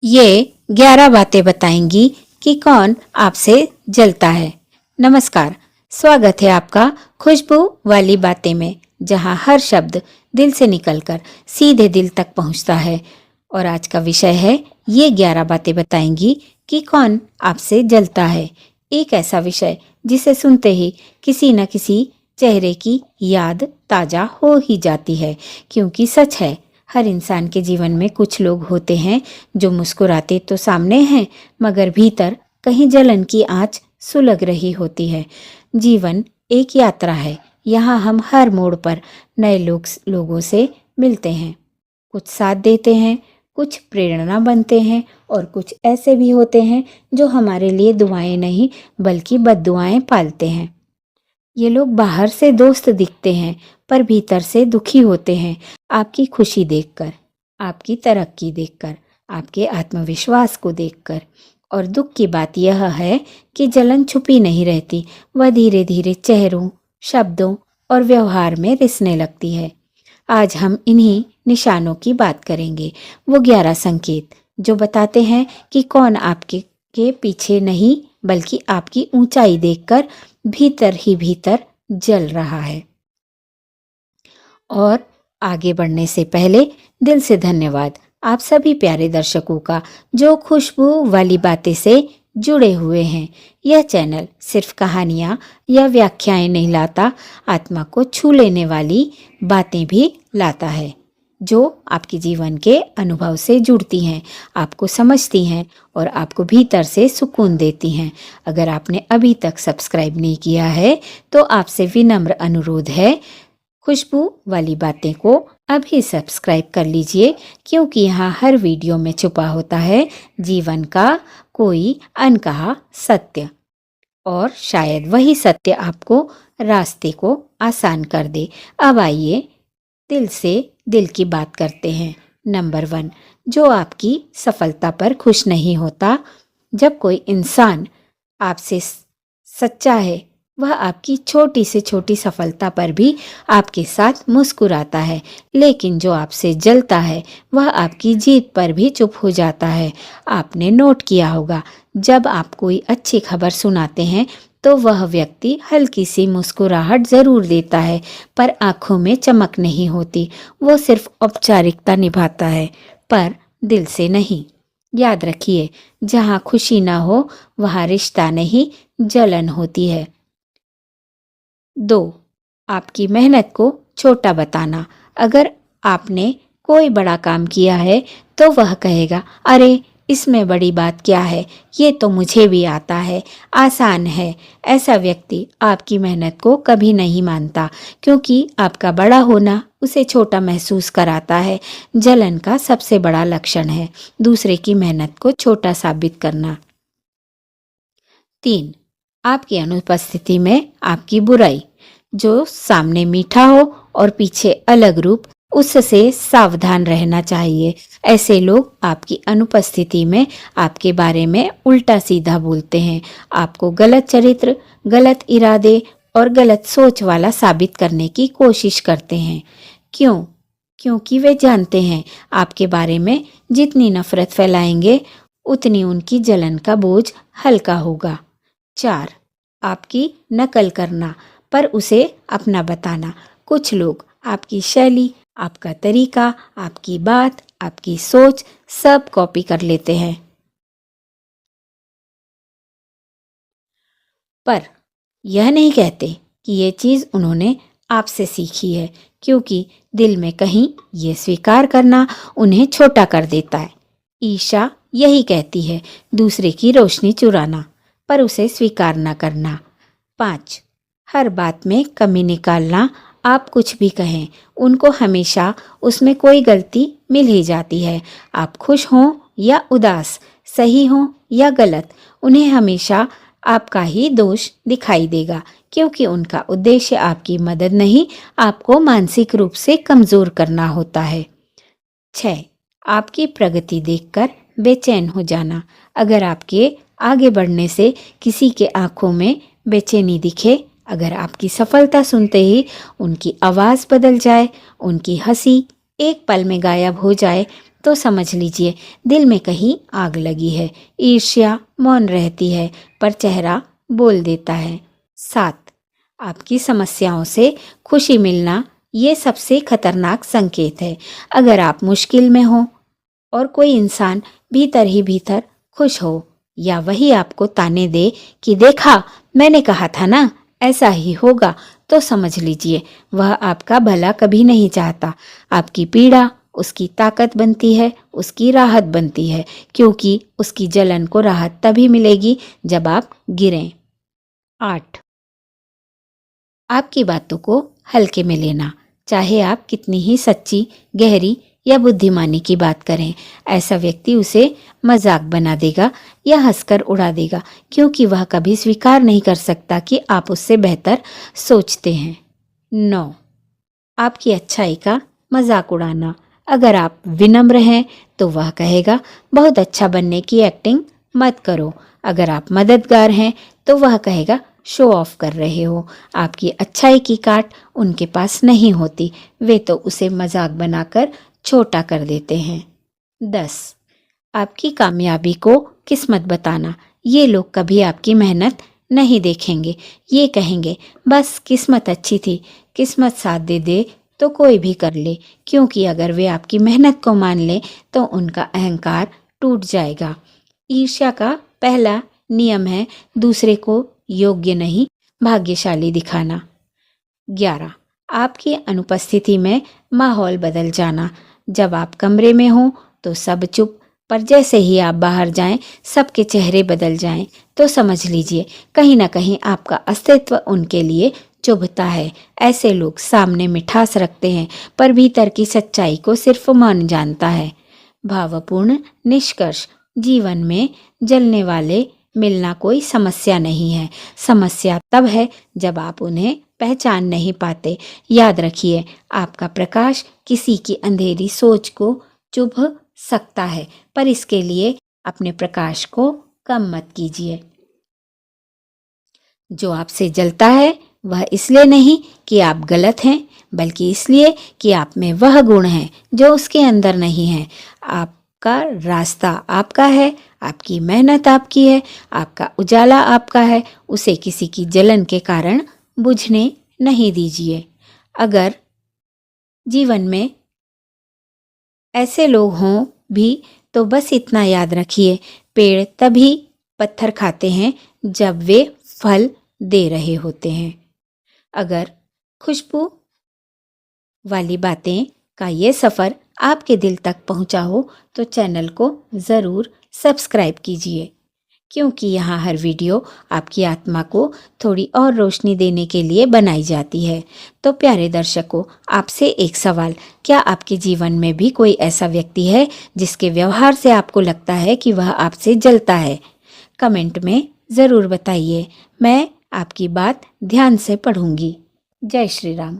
ये 11 बातें बताएंगी कि कौन आपसे जलता है। नमस्कार, स्वागत है आपका खुशबू वाली बातें में, जहां हर शब्द दिल से निकलकर सीधे दिल तक पहुंचता है। और आज का विषय है, ये 11 बातें बताएंगी कि कौन आपसे जलता है। एक ऐसा विषय जिसे सुनते ही किसी न किसी चेहरे की याद ताजा हो ही जाती है, क्योंकि सच है, हर इंसान के जीवन में कुछ लोग होते हैं जो मुस्कुराते तो सामने हैं, मगर भीतर कहीं जलन की आंच सुलग रही होती है। जीवन एक यात्रा है, यहाँ हम हर मोड़ पर नए लोगों से मिलते हैं। कुछ साथ देते हैं, कुछ प्रेरणा बनते हैं, और कुछ ऐसे भी होते हैं जो हमारे लिए दुआएं नहीं बल्कि बद्दुआएं पालते हैं। ये लोग बाहर से दोस्त दिखते हैं, पर भीतर से दुखी होते हैं। आपकी खुशी देखकर, आपकी तरक्की देखकर, आपके आत्मविश्वास को देखकर। और दुख की बात यह है कि जलन छुपी नहीं रहती, वह धीरे धीरे चेहरों, शब्दों और व्यवहार में रिसने लगती है। आज हम इन्हीं निशानों की बात करेंगे, वो 11 संकेत जो बताते हैं कि कौन आपके के पीछे नहीं बल्कि आपकी ऊंचाई देखकर भीतर ही भीतर जल रहा है। और आगे बढ़ने से पहले दिल से धन्यवाद आप सभी प्यारे दर्शकों का, जो खुशबू वाली बातें से जुड़े हुए हैं। यह चैनल सिर्फ कहानियाँ या व्याख्याएं नहीं लाता, आत्मा को छू लेने वाली बातें भी लाता है, जो आपके जीवन के अनुभव से जुड़ती हैं, आपको समझती हैं और आपको भीतर से सुकून देती हैं। अगर आपने अभी तक सब्सक्राइब नहीं किया है तो आपसे विनम्र अनुरोध है, खुशबू वाली बातें को अभी सब्सक्राइब कर लीजिए, क्योंकि यहाँ हर वीडियो में छुपा होता है जीवन का कोई अनकहा सत्य, और शायद वही सत्य आपको रास्ते को आसान कर दे। अब आइए दिल से दिल की बात करते हैं। नंबर 1, जो आपकी सफलता पर खुश नहीं होता। जब कोई इंसान आपसे सच्चा है, वह आपकी छोटी से छोटी सफलता पर भी आपके साथ मुस्कुराता है, लेकिन जो आपसे जलता है वह आपकी जीत पर भी चुप हो जाता है। आपने नोट किया होगा, जब आप कोई अच्छी खबर सुनाते हैं तो वह व्यक्ति हल्की सी मुस्कुराहट जरूर देता है, पर आंखों में चमक नहीं होती। वो सिर्फ औपचारिकता निभाता है, पर दिल से नहीं। याद रखिए, जहाँ खुशी ना हो वहाँ रिश्ता नहीं, जलन होती है। 2, आपकी मेहनत को छोटा बताना। अगर आपने कोई बड़ा काम किया है तो वह कहेगा, अरे इसमें बड़ी बात क्या है, ये तो मुझे भी आता है, आसान है। ऐसा व्यक्ति आपकी मेहनत को कभी नहीं मानता, क्योंकि आपका बड़ा होना उसे छोटा महसूस कराता है। जलन का सबसे बड़ा लक्षण है दूसरे की मेहनत को छोटा साबित करना। 3, आपकी अनुपस्थिति में आपकी बुराई। जो सामने मीठा हो और पीछे अलग रूप, उससे सावधान रहना चाहिए। ऐसे लोग आपकी अनुपस्थिति में आपके बारे में उल्टा सीधा बोलते हैं, आपको गलत चरित्र, गलत इरादे और गलत सोच वाला साबित करने की कोशिश करते हैं। क्यों? क्योंकि वे जानते हैं आपके बारे में जितनी नफरत फैलाएंगे उतनी उनकी जलन का बोझ हल्का होगा। 4, आपकी नकल करना पर उसे अपना बताना। कुछ लोग आपकी शैली, आपका तरीका, आपकी बात, आपकी सोच सब कॉपी कर लेते हैं, पर यह नहीं कहते कि ये चीज़ उन्होंने आपसे सीखी है, क्योंकि दिल में कहीं ये स्वीकार करना उन्हें छोटा कर देता है। ईर्ष्या यही कहती है, दूसरे की रोशनी चुराना, पर उसे स्वीकार न करना। 5, हर बात में कमी निकालना। आप कुछ भी कहें, उनको हमेशा उसमें कोई गलती मिल ही जाती है। आप खुश हों या उदास, सही हों या गलत, उन्हें हमेशा आपका ही दोष दिखाई देगा, क्योंकि उनका उद्देश्य आपकी मदद नहीं, आपको मानसिक रूप से कमज़ोर करना होता है। 6, आपकी प्रगति देखकर बेचैन हो जाना। अगर आपके आगे बढ़ने से किसी के आंखों में बेचैनी दिखे, अगर आपकी सफलता सुनते ही उनकी आवाज़ बदल जाए, उनकी हंसी एक पल में गायब हो जाए, तो समझ लीजिए दिल में कहीं आग लगी है। ईर्ष्या मौन रहती है पर चेहरा बोल देता है। 7, आपकी समस्याओं से खुशी मिलना ये सबसे खतरनाक संकेत है। अगर आप मुश्किल में हो और कोई इंसान भीतर ही भीतर खुश हो या वही आपको ताने दे कि देखा मैंने कहा था ना ऐसा ही होगा, तो समझ लीजिए वह आपका भला कभी नहीं चाहता। आपकी पीड़ा उसकी ताकत बनती है, उसकी राहत बनती है, क्योंकि उसकी जलन को राहत तभी मिलेगी जब आप गिरें। 8, आपकी बातों को हल्के में लेना, चाहे आप कितनी ही सच्ची, गहरी या बुद्धिमानी की बात करें, ऐसा व्यक्ति उसे मजाक बना देगा या हंसकर उड़ा देगा, क्योंकि वह कभी स्वीकार नहीं कर सकता कि आप उससे बेहतर सोचते हैं। 9, आपकी अच्छाई का मजाक उड़ाना। अगर आप विनम्र हैं तो वह कहेगा बहुत अच्छा बनने की एक्टिंग मत करो। अगर आप मददगार हैं तो वह कहेगा शो ऑफ कर रहे हो। आपकी अच्छाई की काट उनके पास नहीं होती, वे तो उसे मजाक बनाकर छोटा कर देते हैं। 10, आपकी कामयाबी को किस्मत बताना। ये लोग कभी आपकी मेहनत नहीं देखेंगे, ये कहेंगे बस किस्मत अच्छी थी, किस्मत साथ दे दे तो कोई भी कर ले, क्योंकि अगर वे आपकी मेहनत को मान लें तो उनका अहंकार टूट जाएगा। ईर्ष्या का पहला नियम है दूसरे को योग्य नहीं भाग्यशाली दिखाना। 11, आपकी अनुपस्थिति में माहौल बदल जाना। जब आप कमरे में हो तो सब चुप, पर जैसे ही आप बाहर जाएं सबके चेहरे बदल जाएं, तो समझ लीजिए कहीं ना कहीं आपका अस्तित्व उनके लिए चुभता है। ऐसे लोग सामने मिठास रखते हैं पर भीतर की सच्चाई को सिर्फ मन जानता है। भावपूर्ण निष्कर्ष, जीवन में जलने वाले मिलना कोई समस्या नहीं है। समस्या तब है जब आप उन्हें पहचान नहीं पाते। याद रखिए आपका प्रकाश किसी की अंधेरी सोच को चुभ सकता है, पर इसके लिए अपने प्रकाश को कम मत कीजिए। जो आपसे जलता है वह इसलिए नहीं कि आप गलत हैं, बल्कि इसलिए कि आप में वह गुण है जो उसके अंदर नहीं है। आपका रास्ता आपका है, आपकी मेहनत आपकी है, आपका उजाला आपका है, उसे किसी की जलन के कारण बुझने नहीं दीजिए। अगर जीवन में ऐसे लोग हों भी तो बस इतना याद रखिए, पेड़ तभी पत्थर खाते हैं जब वे फल दे रहे होते हैं। अगर खुशबू वाली बातें का ये सफ़र आपके दिल तक पहुंचा हो तो चैनल को ज़रूर सब्सक्राइब कीजिए, क्योंकि यहाँ हर वीडियो आपकी आत्मा को थोड़ी और रोशनी देने के लिए बनाई जाती है। तो प्यारे दर्शकों, आपसे एक सवाल, क्या आपके जीवन में भी कोई ऐसा व्यक्ति है जिसके व्यवहार से आपको लगता है कि वह आपसे जलता है? कमेंट में ज़रूर बताइए, मैं आपकी बात ध्यान से पढ़ूंगी। जय श्री राम।